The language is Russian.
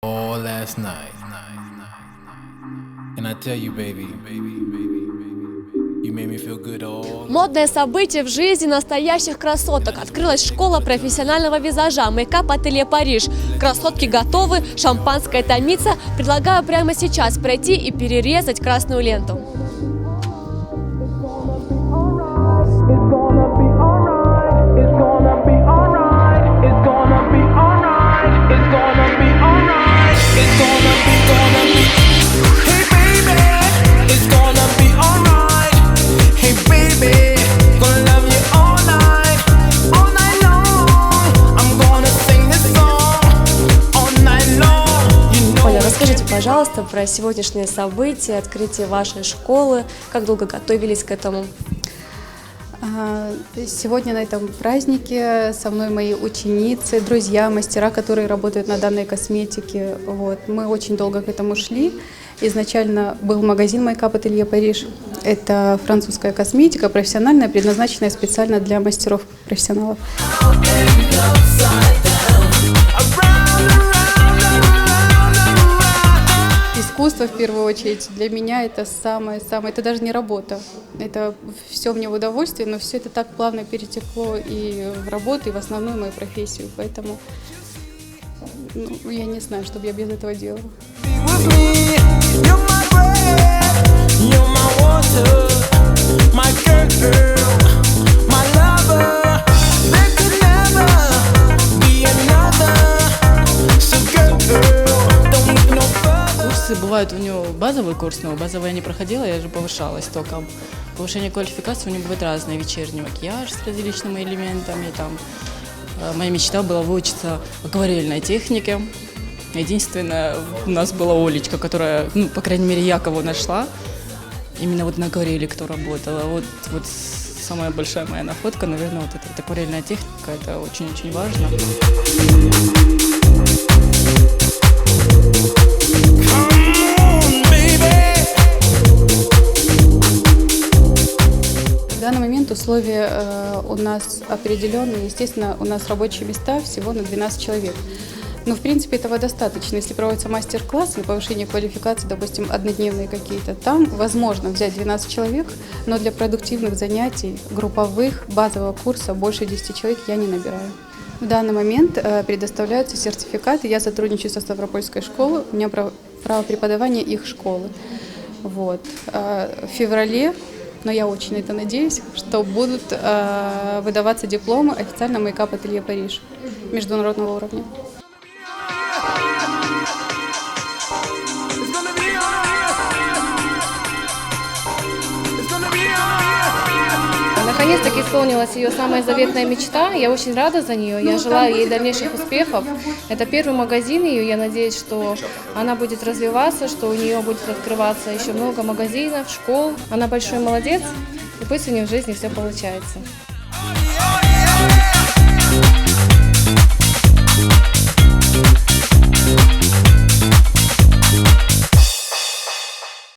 all last night. And I tell you, baby, you made me feel good all. Модное событие в жизни настоящих красоток. Открылась школа профессионального визажа «Мейкап-ателье Париж». Красотки готовы, шампанское томится. Предлагаю прямо сейчас пройти и перерезать красную ленту. Расскажите, пожалуйста, про сегодняшнее событие, открытие вашей школы. Как долго готовились к этому? Сегодня на этом празднике со мной мои ученицы, друзья, мастера, которые работают на данной косметике. Вот. Мы очень долго к этому шли. Изначально был магазин «Мейкап-ателье Париж». Это французская косметика, профессиональная, предназначенная специально для мастеров-профессионалов. Искусство, в первую очередь, для меня это самое, это даже не работа. Это все мне в удовольствие, но все это так плавно перетекло и в работу, и в основную мою профессию. Поэтому я не знаю, что бы я без этого делала. Бывает у него базовый курс, но базовый я не проходила, я же повышалась только. Повышение квалификации у него бывает разное. Вечерний макияж с различными элементами. Там. Моя мечта была выучиться акварельной технике. Единственное, у нас была Олечка, которая, по крайней мере, я кого нашла. Именно вот на акварели кто работала. Вот самая большая моя находка, наверное, вот эта акварельная техника. Это очень-очень важно. В данный момент условия у нас определенные. Естественно, у нас рабочие места всего на 12 человек. Но, в принципе, этого достаточно. Если проводятся мастер-классы на повышение квалификации, допустим, однодневные какие-то, там возможно взять 12 человек, но для продуктивных занятий, групповых, базового курса больше 10 человек я не набираю. В данный момент предоставляются сертификаты. Я сотрудничаю со Ставропольской школой, у меня право преподавания их школы. Вот. В феврале, но я очень на это надеюсь, что будут выдаваться дипломы официально «Мейкап-ателье Париж» международного уровня. Наконец-таки исполнилась ее самая заветная мечта. Я очень рада за нее. Я желаю ей дальнейших успехов. Это первый магазин ее. Я надеюсь, что она будет развиваться, что у нее будет открываться еще много магазинов, школ. Она большой молодец, и пусть у нее в жизни все получается.